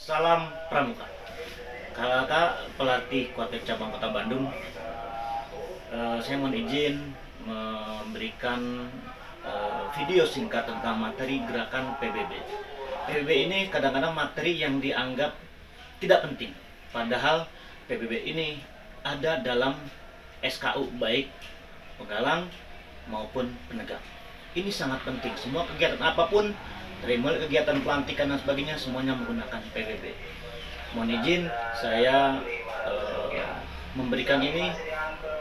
Salam Pramuka. Kakak pelatih kuartet cabang Kota Bandung. Saya mohon izin memberikan video singkat tentang materi gerakan PBB. PBB ini kadang-kadang materi yang dianggap tidak penting, padahal PBB ini ada dalam SKU baik pegalang maupun penegak. Ini sangat penting. Semua kegiatan apapun, dari mulai kegiatan pelantikan dan sebagainya, semuanya menggunakan PBB. Mohon izin saya memberikan ini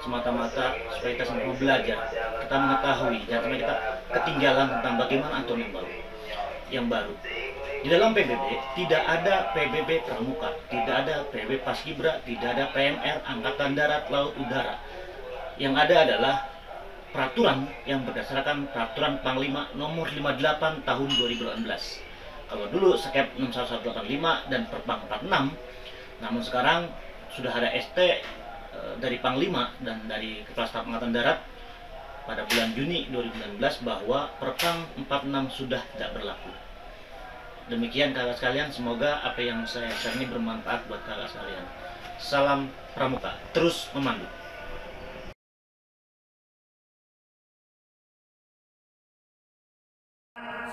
semata-mata supaya kita sama belajar, kita mengetahui, jangan sampai kita ketinggalan tentang bagaimana aturan yang baru. Di dalam PBB tidak ada PBB Pramuka, tidak ada PBB Paskibra, tidak ada PMR Angkatan Darat, Laut, Udara. Yang ada adalah peraturan yang berdasarkan Peraturan Panglima Nomor 58 Tahun 2018. Kalau dulu Skep 61185 dan Perpang 46, namun sekarang sudah ada ST dari Panglima dan dari Kepala Staf Angkatan Darat pada bulan Juni 2019 bahwa Perpang 46 sudah tidak berlaku. Demikian kakak sekalian, semoga apa yang saya share ini bermanfaat buat kakak sekalian. Salam Pramuka, terus memandu.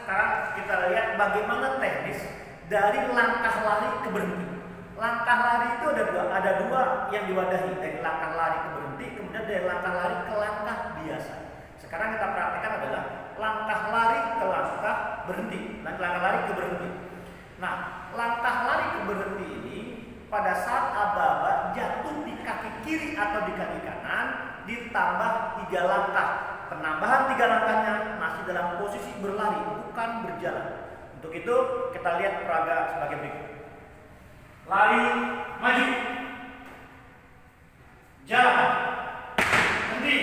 Sekarang kita lihat bagaimana teknis dari langkah lari ke berhenti. Langkah lari itu ada dua yang diwadahi, dari langkah lari ke berhenti, kemudian dari langkah lari ke langkah biasa. Sekarang kita praktekkan adalah langkah lari ke langkah berhenti, langkah lari ke berhenti. Nah, langkah lari ke berhenti ini pada saat aba-aba jatuh di kaki kiri atau di kaki kanan ditambah 3 langkah. Penambahan 3 langkahnya masih dalam posisi berlari, bukan berjalan. Untuk itu kita lihat peraga sebagai berikut. Lari, maju, jalan, berhenti,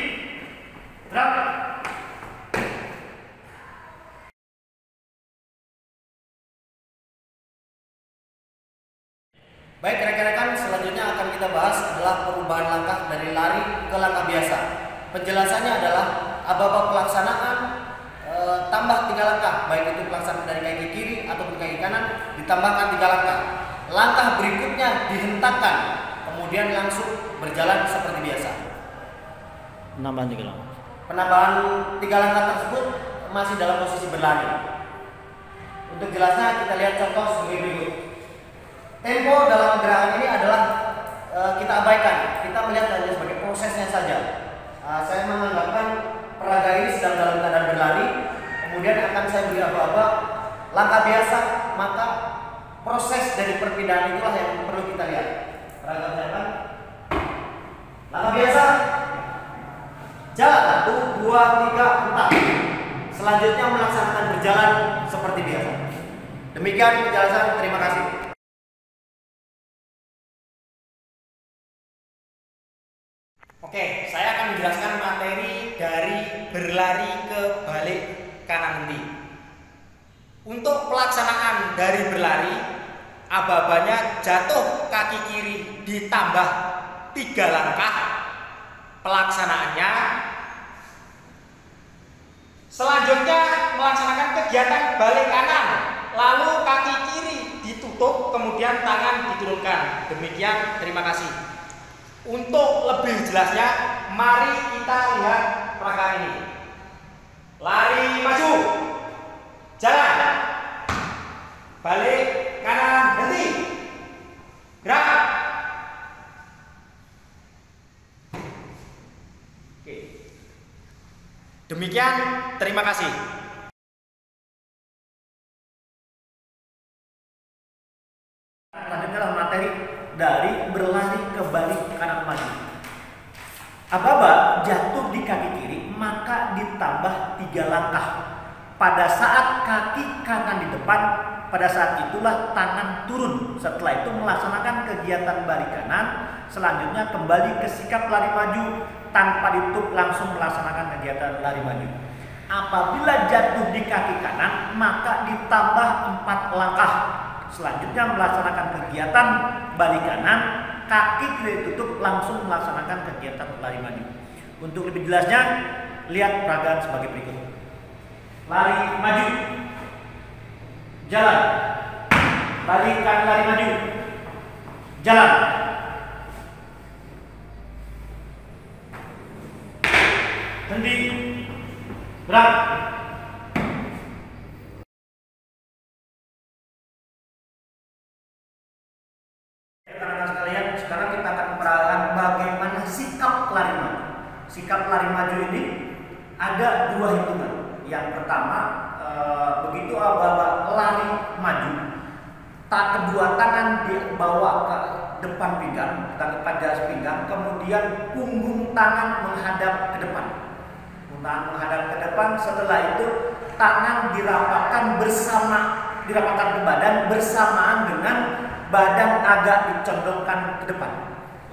berangkat. Baik rekan-rekan, selanjutnya akan kita bahas adalah perubahan langkah dari lari ke langkah biasa. Penjelasannya adalah aba-aba pelaksanaan tambah 3 langkah, baik itu pelaksanaan dari kaki kiri ataupun kaki kanan ditambahkan 3 langkah. Langkah berikutnya dihentakkan, kemudian langsung berjalan seperti biasa. Penambahan 3 langkah. Penambahan 3 langkah tersebut masih dalam posisi berlari. Untuk jelasnya kita lihat contoh sebagai berikut. Tempo dalam gerakan ini adalah kita abaikan, kita melihat hanya sebagai prosesnya saja. Saya menganggapkan peraga ini sedang dalam keadaan berlari, kemudian akan saya beri aba-aba langkah biasa, maka proses dari perpindahan itulah yang perlu kita lihat. Peraga misalkan langkah biasa, jalan 1, 2, 3, 4. Selanjutnya melaksanakan berjalan seperti biasa. Demikian penjelasan, terima kasih. Oke, saya akan menjelaskan materi dari berlari ke balik kanan henti. Untuk pelaksanaan dari berlari, aba-abanya jatuh kaki kiri ditambah 3 langkah. Pelaksanaannya selanjutnya melaksanakan kegiatan balik kanan, lalu kaki kiri ditutup, kemudian tangan diturunkan. Demikian, terima kasih. Untuk lebih jelasnya, mari kita lihat peragaan ini. Lari maju, jalan, balik kanan, berhenti, gerak. Oke. Demikian, terima kasih. Lanjutnya adalah materi dari berlari ke balik kanan maju. Aba-aba jatuh di kaki kiri, maka ditambah 3 langkah. Pada saat kaki kanan di depan, pada saat itulah tangan turun. Setelah itu melaksanakan kegiatan balik kanan, selanjutnya kembali ke sikap lari maju tanpa ditutup, langsung melaksanakan kegiatan lari maju. Apabila jatuh di kaki kanan, maka ditambah 4 langkah. Selanjutnya melaksanakan kegiatan balik kanan, kaki kiri tutup, langsung melaksanakan kegiatan lari maju. Untuk lebih jelasnya, lihat peragaan sebagai berikut. Lari maju, jalan, balik kanan lari maju, jalan. Henti, gerak. Rekan-rekan sekalian, sekarang kita akan memperagakan bagaimana sikap lari maju. Sikap lari maju ini ada 2 hitungan. Yang pertama, begitu aba-aba lari maju, kedua tangan dibawa ke depan pinggang, kita ke garis pinggang, kemudian punggung tangan menghadap ke depan. Punggung tangan menghadap ke depan. Setelah itu tangan dirapatkan dirapatkan ke badan bersamaan dengan badan agak dicondongkan ke depan.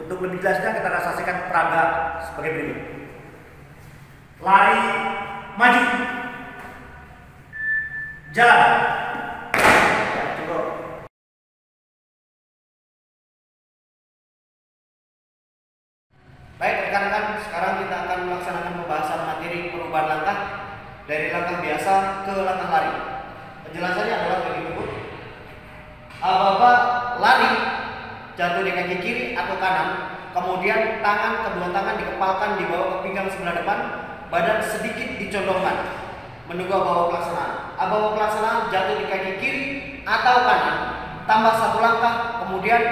Untuk lebih jelasnya kita akan saksikan peraga sebagai berikut. Lari maju, jalan. Cukup. Baik rekan-rekan, sekarang kita akan melaksanakan pembahasan materi perubahan langkah dari langkah biasa ke langkah lari. Penjelasannya adalah berikut. Aba-aba lari jatuh di kaki kiri atau kanan, kemudian kedua tangan dikepalkan di bawah ke pinggang sebelah depan, badan sedikit dicondongkan menunggu aba-aba pelaksanaan. Aba-aba pelaksanaan jatuh di kaki kiri atau kanan, tambah 1 langkah, kemudian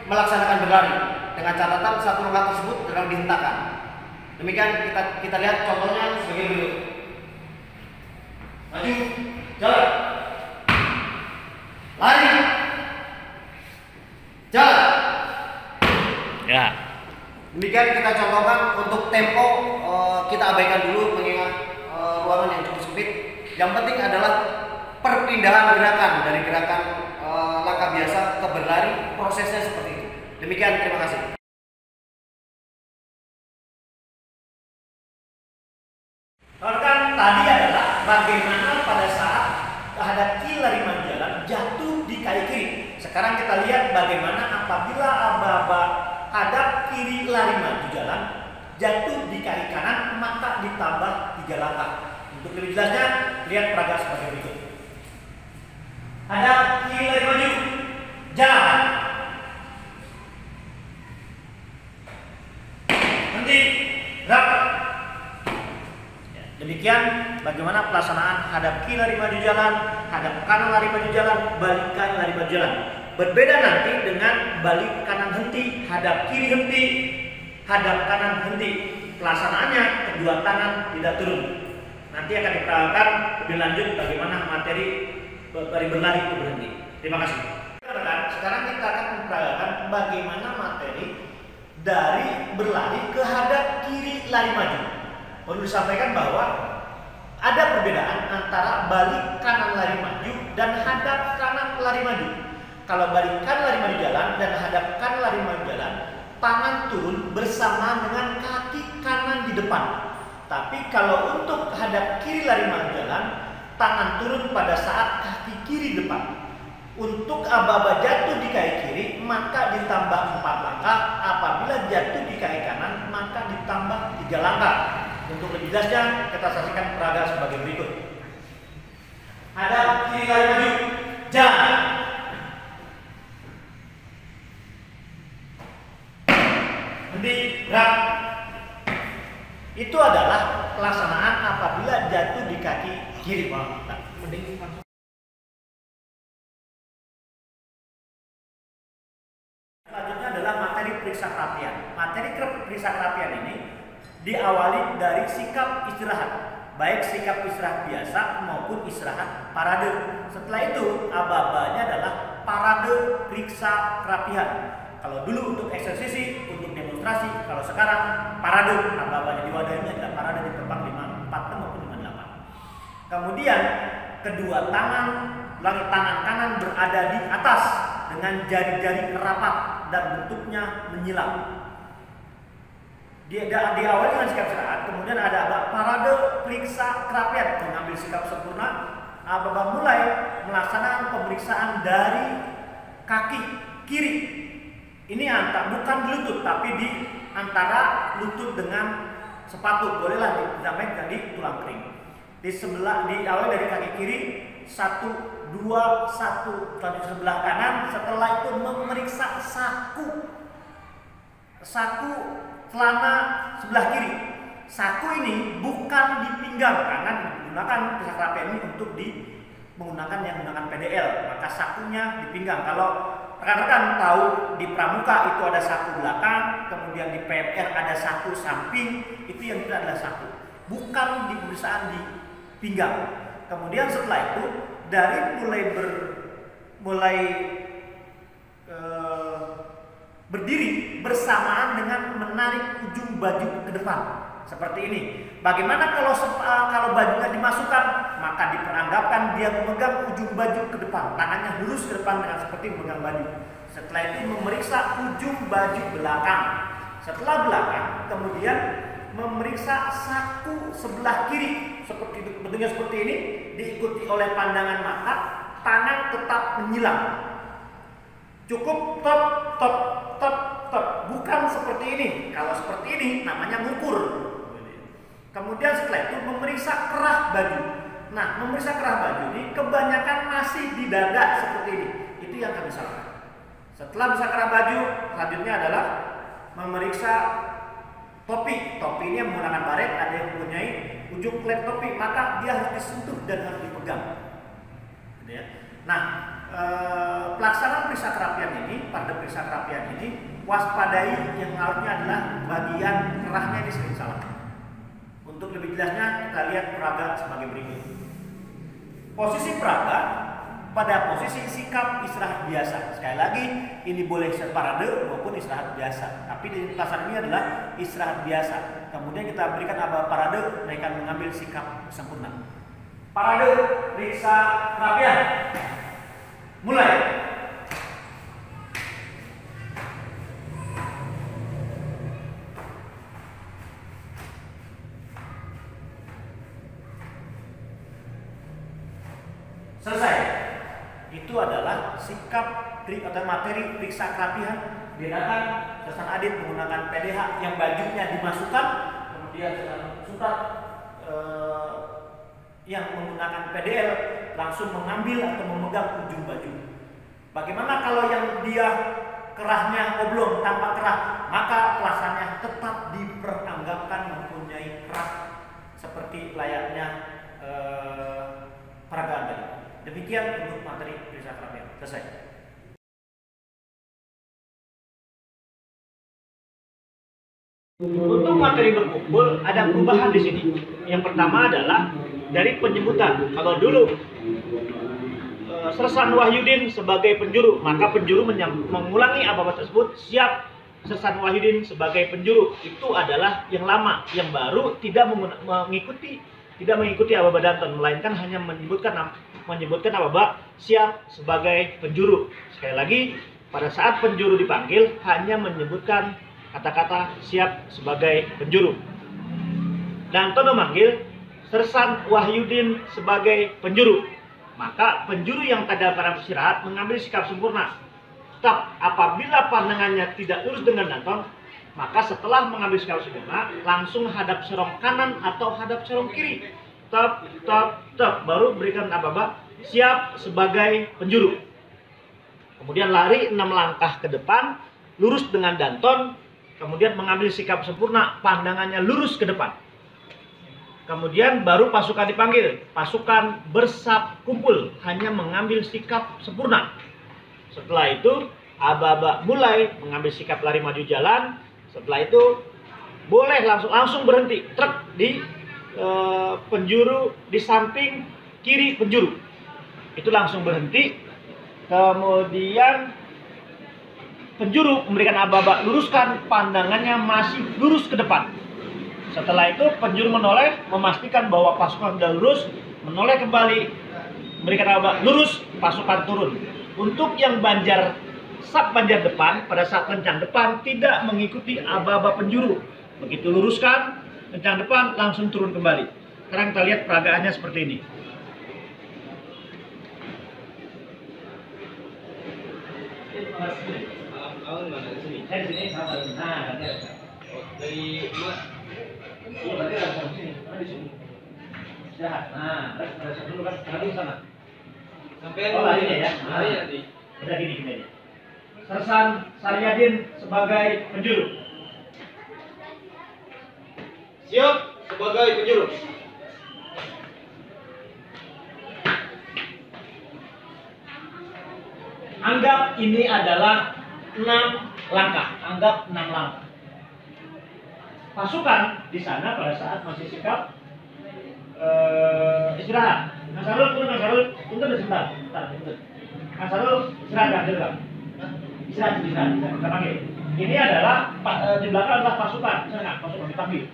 melaksanakan berlari dengan catatan 1 langkah tersebut sedang dihentakkan. Demikian kita lihat contohnya sebagai berikut. Maju, jalan, lari, jalan. Ya. Demikian kita contohkan. Untuk tempo kita abaikan dulu mengingat ruangan yang cukup sempit. Yang penting adalah perpindahan gerakan dari gerakan langkah biasa ke berlari, prosesnya seperti itu. Demikian, terima kasih. Rekan, tadi adalah bagaimana pada saat terhadap kiri lari maju jalan jatuh di kaki kiri. Sekarang kita lihat bagaimana apabila aba-aba hadap kiri lari maju jalan jatuh di kaki kanan, maka ditambah 3 langkah. Untuk lebih jelasnya, lihat peraga sebagai berikut. Hadap kiri lari maju, jalan. Henti, gerak. Demikian bagaimana pelaksanaan hadap kiri lari maju jalan, hadap kanan lari maju jalan, balik kanan lari maju jalan. Berbeda nanti dengan balik kanan henti, hadap kiri henti, hadap kanan henti. Pelaksanaannya kedua tangan tidak turun. Nanti akan diperagakan lebih lanjut bagaimana materi dari berlari ke berhenti. Terima kasih. Sekarang kita akan memperagakan bagaimana materi dari berlari ke hadap kiri lari maju. Perlu disampaikan bahwa ada perbedaan antara balik kanan lari maju dan hadap kanan lari maju. Kalau balik kanan lari maju jalan dan hadap kanan lari maju jalan, tangan turun bersamaan dengan kaki kanan di depan. Tapi kalau untuk hadap kiri lari maju jalan, tangan turun pada saat kaki kiri depan. Untuk aba-aba jatuh di kaki kiri, maka ditambah 4 langkah. Apabila jatuh di kaki kanan, maka ditambah 3 langkah. Untuk lebih jelasnya, kita saksikan peraga sebagai berikut. Hadap kiri lari maju, jalan. Henti, gerak. Itu adalah pelaksanaan apabila jatuh di kaki kiri. Selanjutnya adalah materi periksa kerapian. Materi periksa kerapian ini diawali dari sikap istirahat, baik sikap istirahat biasa maupun istirahat parade. Setelah itu aba-abanya adalah parade periksa kerapian. Kalau dulu untuk eksersisi, untuk demonstrasi, kalau sekarang parade, aba-abanya diwadahinya adalah parade di tempat 54 maupun 58. Kemudian kedua tangan kanan berada di atas dengan jari-jari rapat dan bentuknya menyilang. Diawali dengan sikap istirahat, kemudian ada parade periksa kerapian, mengambil sikap sempurna. Aba-aba mulai melaksanakan pemeriksaan dari kaki kiri. Ini bukan di lutut, tapi di antara lutut dengan sepatu. Bolehlah disampaikan di tulang kering. Di sebelah, di awal dari kaki kiri 1, 2, 1, lanjut sebelah kanan. Setelah itu memeriksa saku celana sebelah kiri. Saku ini bukan di pinggang karena digunakan pisah kerapian ini untuk menggunakan yang menggunakan PDL, maka sakunya di pinggang. Kalau rekan-rekan tahu di pramuka itu ada saku belakang, kemudian di PMR ada saku samping, itu yang tidak adalah saku, bukan di pemeriksaan di pinggang. Kemudian setelah itu dari mulai berdiri bersamaan dengan menarik ujung baju ke depan seperti ini. Bagaimana kalau bajunya dimasukkan, maka diperanggapkan dia memegang ujung baju ke depan, tangannya lurus ke depan dengan seperti memegang baju. Setelah itu memeriksa ujung baju belakang. Setelah belakang, kemudian memeriksa saku sebelah kiri seperti bentuknya seperti ini, diikuti oleh pandangan mata, tangan tetap menyilang. Cukup top, bukan seperti ini. Kalau seperti ini namanya ngukur. Kemudian setelah itu memeriksa kerah baju. Nah, memeriksa kerah baju ini kebanyakan masih di dada seperti ini. Itu yang kami sarankan. Setelah bisa kerah baju, selanjutnya adalah memeriksa topi. Topi ini yang menggunakan baret, ada yang mempunyai ujung klep topi, maka dia harus disentuh dan harus dipegang. Nah, pelaksanaan periksa kerapian ini, pada periksa kerapian ini, waspadai yang harusnya adalah bagian kerahnya ini sering salah. Untuk lebih jelasnya kita lihat peraga sebagai berikut. Posisi peraga pada posisi sikap istirahat biasa. Sekali lagi, ini boleh parade maupun istirahat biasa. Tapi di pelaksanaan ini adalah istirahat biasa. Kemudian kita berikan aba parade, mereka mengambil sikap sempurna. Parade periksa kerapian. Mulai. Selesai. Itu adalah sikap atau materi periksa kerapian. Dia datang, Sersan Adit menggunakan PDH yang bajunya dimasukkan, kemudian Sersan Sutat yang menggunakan PDL langsung mengambil atau memegang ujung baju. Bagaimana kalau yang dia kerahnya oblong tanpa kerah, maka pelaksanaannya tetap diperanggapkan mempunyai kerah seperti layaknya peragaan tadi. Demikian untuk materi periksa kerapian. Selesai. Untuk materi berkumpul ada perubahan di sini. Yang pertama adalah dari penyebutan. Kalau dulu Sersan Wahyudin sebagai penjuru, maka penjuru mengulangi apa tersebut, siap Sersan Wahyudin sebagai penjuru. Itu adalah yang lama. Yang baru tidak mengikuti Aba Danton, melainkan hanya menyebutkan Aba siap sebagai penjuru. Sekali lagi, pada saat penjuru dipanggil hanya menyebutkan kata-kata siap sebagai penjuru. Danton memanggil Sersan Wahyudin sebagai penjuru. Maka penjuru yang tadi dalam istirahat mengambil sikap sempurna. Tetap apabila pandangannya tidak lurus dengan Danton, maka setelah mengambil sikap sempurna langsung hadap serong kanan atau hadap serong kiri. Tetap baru berikan apa siap sebagai penjuru. Kemudian lari 6 langkah ke depan, lurus dengan Danton, kemudian mengambil sikap sempurna, pandangannya lurus ke depan. Kemudian baru pasukan dipanggil, pasukan bersab kumpul, hanya mengambil sikap sempurna. Setelah itu aba-aba mulai mengambil sikap lari maju jalan. Setelah itu boleh langsung berhenti, truk di penjuru di samping kiri penjuru. Itu langsung berhenti. Kemudian penjuru memberikan aba-aba luruskan, pandangannya masih lurus ke depan. Setelah itu penjuru menoleh, memastikan bahwa pasukan sudah lurus, menoleh kembali, memberikan aba lurus, pasukan turun. Untuk yang sak banjar depan, pada saat kencang depan tidak mengikuti aba-aba penjuru. Begitu luruskan, kencang depan langsung turun kembali. Sekarang kita lihat peragaannya seperti ini. istirahat. Nah, reset dulu kan, lari ke sana. Sampai Oh, larinya ya. lari nanti. Udah gini aja. Sersan Saryadin sebagai penjuru. Siap sebagai penjuru. Anggap ini adalah 6 langkah. Anggap 6 langkah. Pasukan di sana pada saat masih sikap istirahat. Mas Sarul, turun Mas Sarul. Tunggu sebentar. Mas Sarul, istirahat dulu. Istirahat. Kita panggil. Ini adalah di belakang adalah pasukan. Sana, pasukan dipanggil.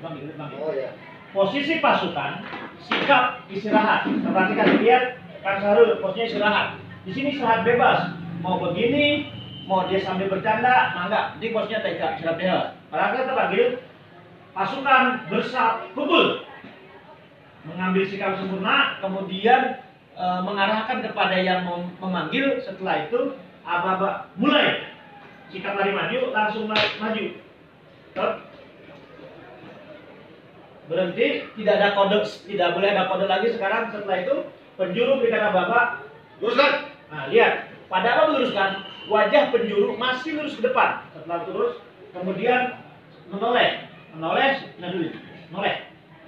Oh ya. Posisi pasukan sikap istirahat. Perhatikan, lihat Kang Sarul posisinya istirahat. Di sini istirahat bebas. Mau begini, mau dia sambil bercanda, mangga. Nanti bosnya tegak, istirahat bebas. Perhatikan terpanggil pasukan kumpul. Mengambil sikap sempurna, kemudian mengarahkan kepada yang memanggil. Setelah itu aba-aba mulai sikap lari maju, langsung maju. Stop. Berhenti, tidak ada kode, tidak boleh ada kode lagi sekarang. Setelah itu penjuru berikan aba-aba luruskan. Nah, lihat, pada apa meluruskan? Wajah penjuru masih lurus ke depan. Setelah lurus, kemudian menoleh, nah dulu,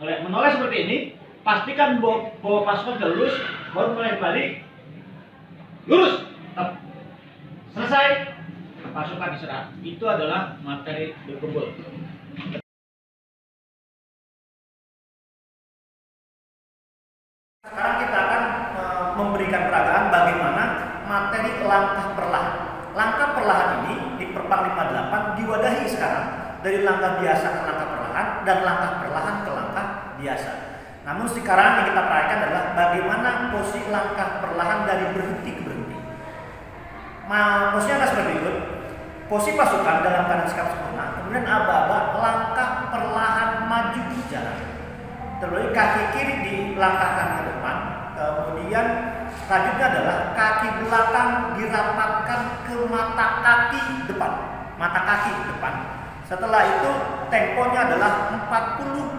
menoleh seperti ini. Pastikan bahwa pasukan lurus, baru mulai balik, lurus, tetap. Selesai, pasukan istirahat. Itu adalah materi berkumpul. Sekarang kita akan memberikan peragaan bagaimana materi langkah perlahan. Langkah perlahan ini di Perpak 58 diwadahi sekarang dari langkah biasa ke langkah perlahan dan langkah perlahan ke langkah biasa. Namun sekarang yang kita perhatikan adalah bagaimana posisi langkah perlahan dari berhenti ke berhenti. Posisinya adalah seperti berikut. Posisi pasukan dalam keadaan sikap sempurna, kemudian aba-aba langkah perlahan maju jalan. Terus kaki kiri dilangkahkan ke depan, kemudian selanjutnya adalah kaki belakang dirapatkan ke mata kaki depan. Setelah itu temponya adalah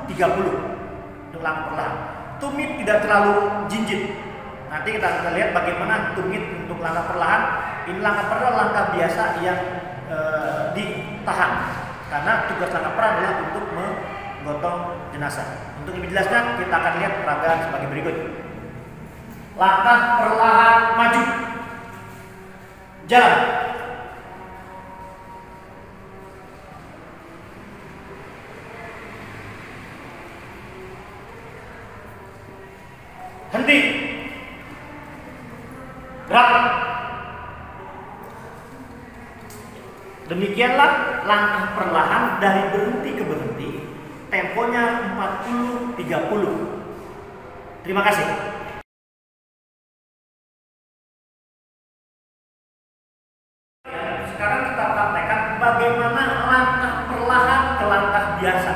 40-30 untuk langkah perlahan. Tumit tidak terlalu jinjit. Nanti kita akan lihat bagaimana tumit untuk langkah perlahan. Ini langkah perlahan, langkah biasa yang ditahan. Karena tugas langkah perlahan adalah untuk menggotong jenazah. Untuk lebih jelasnya kita akan lihat peragaan sebagai berikut. Langkah perlahan maju. Jalan. Henti. Gerak. Demikianlah langkah perlahan dari berhenti ke berhenti. Temponya 40-30. Terima kasih. Sekarang kita praktekkan bagaimana langkah perlahan ke langkah biasa.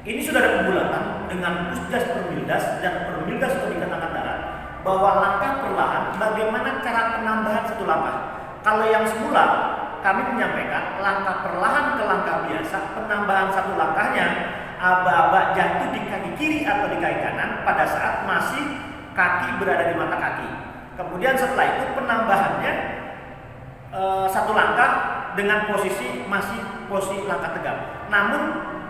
Ini sudah ada pembulatan dengan Pusdas Permildas dan Permildas Tingkat Angkatan Darat bahwa langkah perlahan bagaimana cara penambahan satu langkah. Kalau yang semula kami menyampaikan langkah perlahan ke langkah biasa, penambahan satu langkahnya aba-aba jatuh di kaki kiri atau di kaki kanan pada saat masih kaki berada di mata kaki. Kemudian setelah itu penambahannya satu langkah dengan posisi posisi langkah tegap. Namun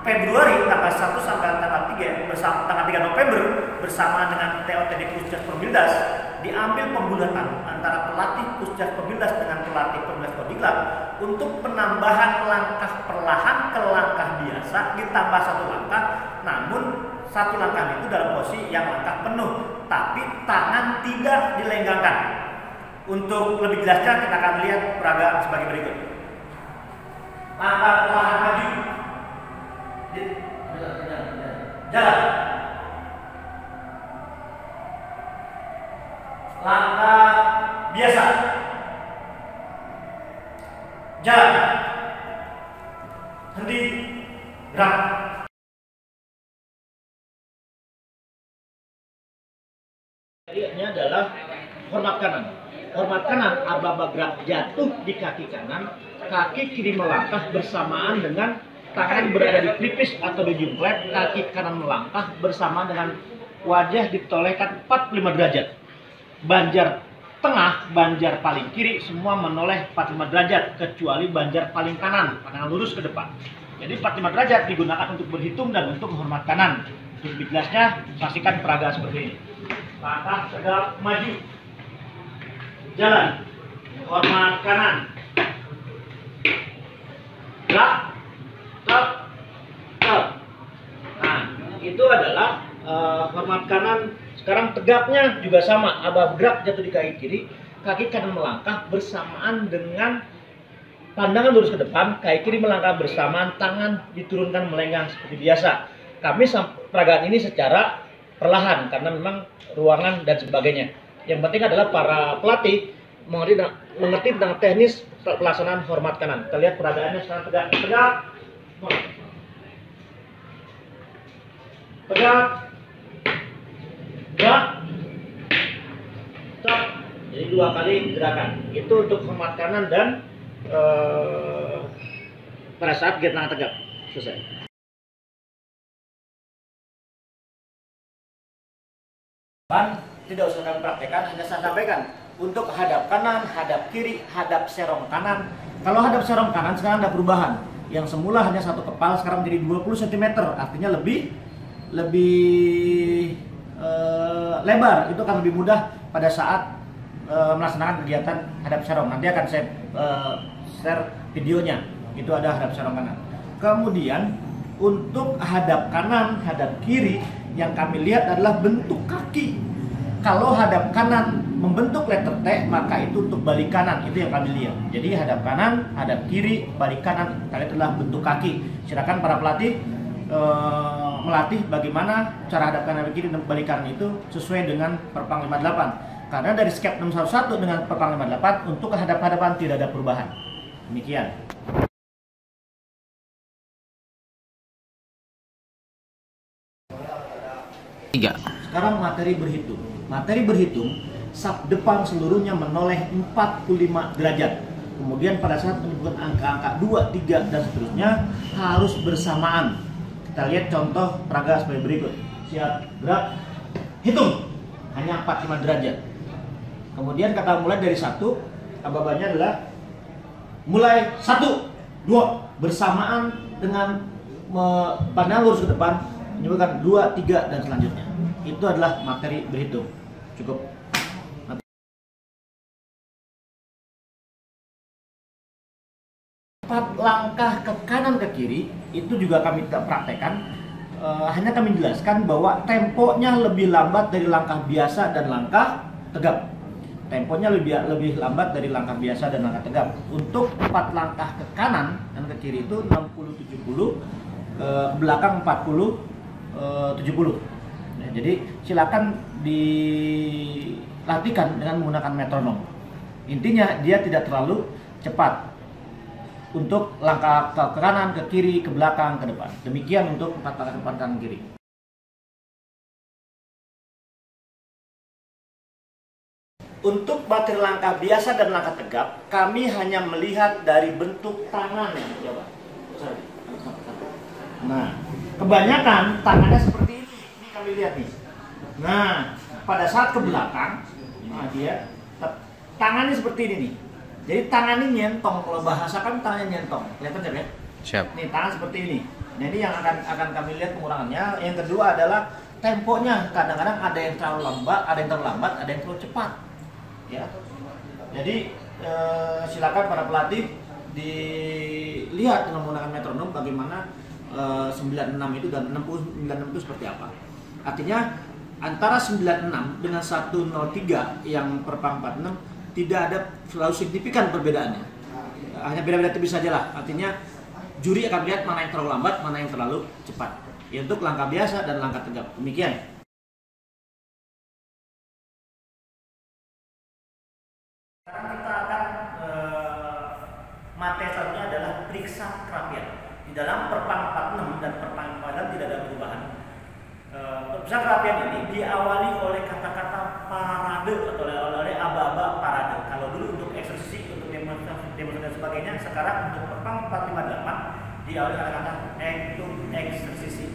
Februari tanggal 1 sampai tanggal 3 tanggal 3 November bersama dengan TOTD Pusdas Permildas diambil pembulatan antara pelatih Pusdas Permildas dengan pelatih Permildas Kodiklat untuk penambahan langkah perlahan ke langkah biasa ditambah satu langkah. Namun satu langkah itu dalam posisi yang langkah penuh, tapi tangan tidak dilenggangkan. Untuk lebih jelasnya kita akan lihat peragaan sebagai berikut. Langkah perlahan maju. Jalan. Langkah biasa. Jalan. Henti. Gerak. Ini adalah hormat kanan. Hormat kanan, aba-aba gerak jatuh di kaki kanan, kaki kiri melangkah bersamaan dengan tangan berada di pelipis atau di jungklet, kaki kanan melangkah bersama dengan wajah ditolehkan 45 derajat. Banjar tengah, banjar paling kiri semua menoleh 45 derajat kecuali banjar paling kanan, pandangan lurus ke depan. Jadi 45 derajat digunakan untuk berhitung dan untuk menghormat kanan. Untuk lebih jelasnya, saksikan peraga seperti ini. Langkah tegap maju. Jalan. Hormat kanan. Gerak. Stop. Stop. Nah, itu adalah hormat kanan. Sekarang tegapnya juga sama. Abah gerak jatuh di kaki kiri, kaki kanan melangkah bersamaan dengan pandangan lurus ke depan, kaki kiri melangkah bersamaan, tangan diturunkan melenggang seperti biasa. Kami peragaan ini secara perlahan karena memang ruangan dan sebagainya. Yang penting adalah para pelatih mengerti tentang teknis pelaksanaan hormat kanan. Kita lihat peragaannya sekarang tegak, tegak, tegak, tegak, stop. Jadi 2 kali gerakan. Itu untuk hormat kanan dan pada saat gerakan tangan tegap. Selesai. Tidak usah kami praktekkan, hanya saya sampaikan untuk hadap kanan, hadap kiri, hadap serong kanan. Kalau hadap serong kanan sekarang ada perubahan. Yang semula hanya 1 kepal sekarang menjadi 20 cm, artinya lebih lebar. Itu akan lebih mudah pada saat melaksanakan kegiatan hadap serong. Nanti akan saya share videonya. Itu ada hadap serong kanan. Kemudian untuk hadap kanan, hadap kiri, yang kami lihat adalah bentuk kaki. Kalau hadap kanan membentuk letter T, maka itu untuk balik kanan. Itu yang kami lihat. Jadi hadap kanan, hadap kiri, balik kanan, kali itu adalah bentuk kaki. Silakan para pelatih melatih bagaimana cara hadap kanan, hadap kiri, dan balik kanan itu sesuai dengan Perpang 58. Karena dari skep 611 dengan Perpang 58 untuk hadap-hadapan tidak ada perubahan. Demikian. Sekarang materi berhitung. Materi berhitung, sub depan seluruhnya menoleh 45 derajat. Kemudian pada saat menyebutkan angka-angka 2, 3, dan seterusnya harus bersamaan. Kita lihat contoh peraga sebagai berikut. Siap, gerak, hitung. Hanya 45 derajat. Kemudian kata mulai dari 1, ababanya adalah mulai 1, 2, bersamaan dengan pandangan lurus ke depan, menyebutkan 2, 3, dan selanjutnya. Itu adalah materi berhitung. Cukup. 4 langkah ke kanan ke kiri itu juga kami tidak praktekkan. Hanya kami jelaskan bahwa temponya lebih lambat dari langkah biasa dan langkah tegap. Temponya lebih lambat dari langkah biasa dan langkah tegap. Untuk 4 langkah ke kanan dan ke kiri itu 60-70, ke belakang 40-70. Nah, jadi silakan dilatihkan dengan menggunakan metronom. Intinya dia tidak terlalu cepat untuk langkah ke kanan, ke kiri, ke belakang, ke depan. Demikian untuk 4 langkah depan, kanan, kiri. Untuk materi langkah biasa dan langkah tegap, kami hanya melihat dari bentuk tangan yang coba. Nah, kebanyakan tangannya seperti ini. Ini kami lihat nih. Nah, pada saat ke belakang, nah dia tangannya seperti ini nih. Jadi tangan ini nyentong, kalau bahasa kan tangannya nyentong. Kelihatan ya? Siap. Nih tangan seperti ini. Nah, ini yang akan kami lihat pengurangannya. Yang kedua adalah temponya. Kadang-kadang ada yang terlalu lambat, ada yang terlalu cepat. Ya. Jadi silakan para pelatih dilihat dengan menggunakan metronom bagaimana 96 itu dan 96 itu seperti apa. Artinya antara 96 dengan 103 yang Perpang 46 tidak ada terlalu signifikan perbedaannya. Hanya beda-beda tipis saja lah. Artinya juri akan lihat mana yang terlalu lambat, mana yang terlalu cepat. Ya, untuk langkah biasa dan langkah tegap. Demikian. Sekarang kita akan materinya adalah periksa kerapian. Di dalam Perpang 46 dan Perpang 46 tidak ada perubahan. Periksa kerapian ini diawali oleh kata-kata parade atau oleh aba-aba parade. Kalau dulu untuk eksersis, untuk demonstrasi dan sebagainya, sekarang untuk Perpang 458 diawali kata-kata eksersis.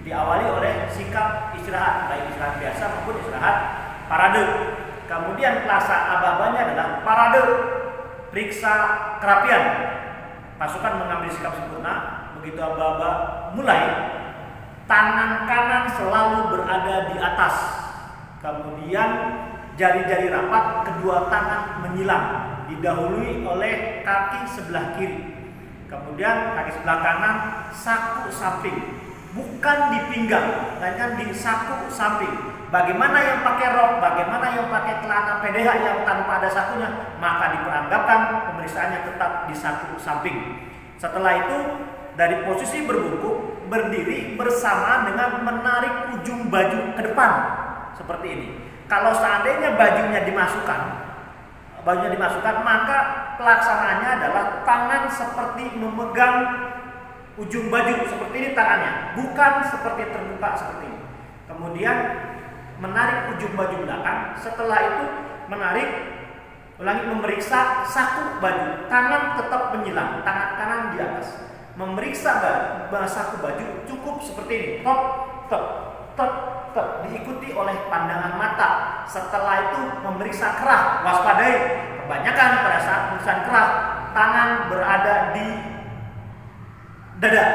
diawali oleh sikap istirahat, baik istirahat biasa maupun istirahat parade. Kemudian pelaksanaan aba-abanya adalah parade, periksa kerapian. Pasukan mengambil sikap sempurna. Begitu aba-aba mulai, tangan kanan selalu berada di atas. Kemudian jari-jari rapat, kedua tangan menyilang, didahului oleh kaki sebelah kiri. Kemudian kaki sebelah kanan saku samping, bukan di pinggang, melainkan di saku samping. Bagaimana yang pakai rok, bagaimana yang pakai celana PDH yang tanpa ada sakunya, maka diperanggapkan pemeriksaannya tetap di saku samping. Setelah itu dari posisi berbungkuk berdiri bersamaan dengan menarik ujung baju ke depan seperti ini. Kalau seandainya bajunya dimasukkan, maka pelaksanaannya adalah tangan seperti memegang ujung baju seperti ini tangannya, bukan seperti terbuka seperti ini. Kemudian menarik ujung baju belakang. Setelah itu memeriksa saku baju, tangan tetap menyilang, tangan kanan di atas. Memeriksa saku baju cukup seperti ini, diikuti oleh pandangan mata. Setelah itu memeriksa kerah, waspadai. Kebanyakan pada saat pemeriksaan kerah, tangan berada di dada.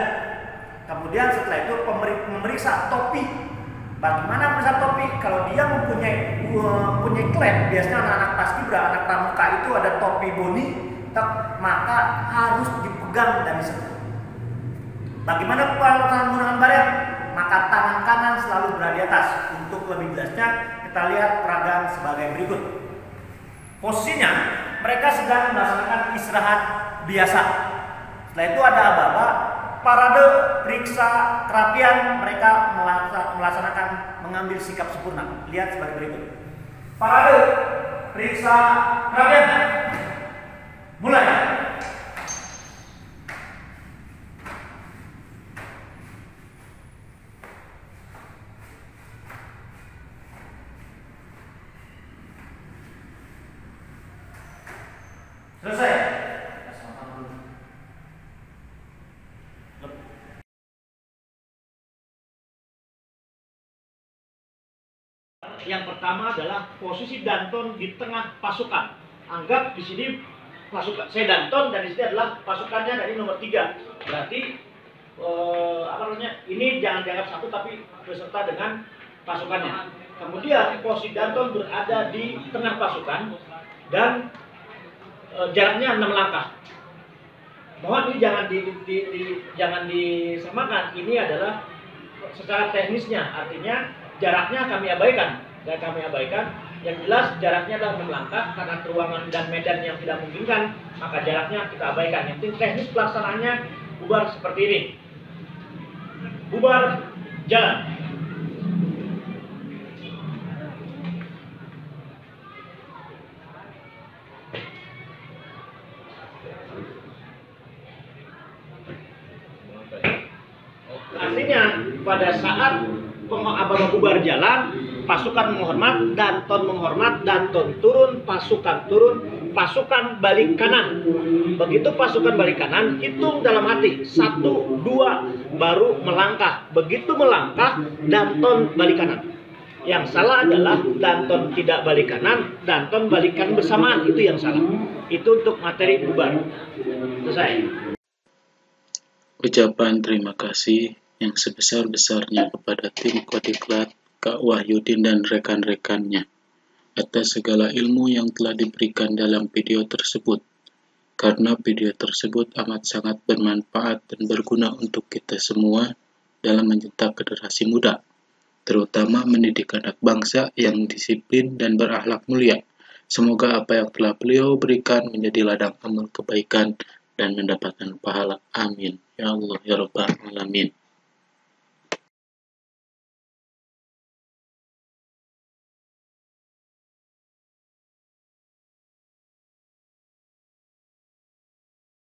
Kemudian setelah itu memeriksa topi. Bagaimana memeriksa topi? Kalau dia mempunyai klep, biasanya anak-anak paskibra, anak pramuka itu ada topi boni, maka harus dipegang dan disentuh. Bagaimana pelaksanaan menggunakan baret? Maka tangan kanan selalu berada di atas. Untuk lebih jelasnya kita lihat peragaan sebagai berikut. Posisinya mereka sedang melaksanakan istirahat biasa. Setelah itu ada aba-aba, parade, periksa kerapian, mereka melaksanakan mengambil sikap sempurna. Lihat sebagai berikut. Parade, periksa kerapian. Mulai. Selesai. Yang pertama adalah posisi danton di tengah pasukan. Anggap di sini pasukan saya danton dan di sini adalah pasukannya dari nomor 3. Berarti ini jangan dianggap satu tapi beserta dengan pasukannya. Kemudian posisi danton berada di tengah pasukan dan jaraknya 6 langkah. Mohon ini jangan disamakan. Ini adalah secara teknisnya, artinya jaraknya kami abaikan. Yang jelas jaraknya adalah 6 langkah karena ruangan dan medan yang tidak memungkinkan, maka jaraknya kita abaikan. Yang penting teknis pelaksanaannya bubar seperti ini. Bubar, jalan. Artinya pada saat aba-aba bubar jalan, pasukan menghormat, danton turun, pasukan balik kanan. Begitu pasukan balik kanan, hitung dalam hati 1, 2, baru melangkah. Begitu melangkah, danton balik kanan. Yang salah adalah danton tidak balik kanan, danton balik kanan bersamaan, itu yang salah. Itu untuk materi bubar. Selesai. Ucapan terima kasih yang sebesar-besarnya kepada tim Kodiklat, Kak Wahyudin dan rekan-rekannya atas segala ilmu yang telah diberikan dalam video tersebut. Karena video tersebut amat sangat bermanfaat dan berguna untuk kita semua dalam mencetak generasi muda, terutama mendidik anak bangsa yang disiplin dan berakhlak mulia. Semoga apa yang telah beliau berikan menjadi ladang amal kebaikan dan mendapatkan pahala. Amin. Ya Allah, ya Rabbal Alamin.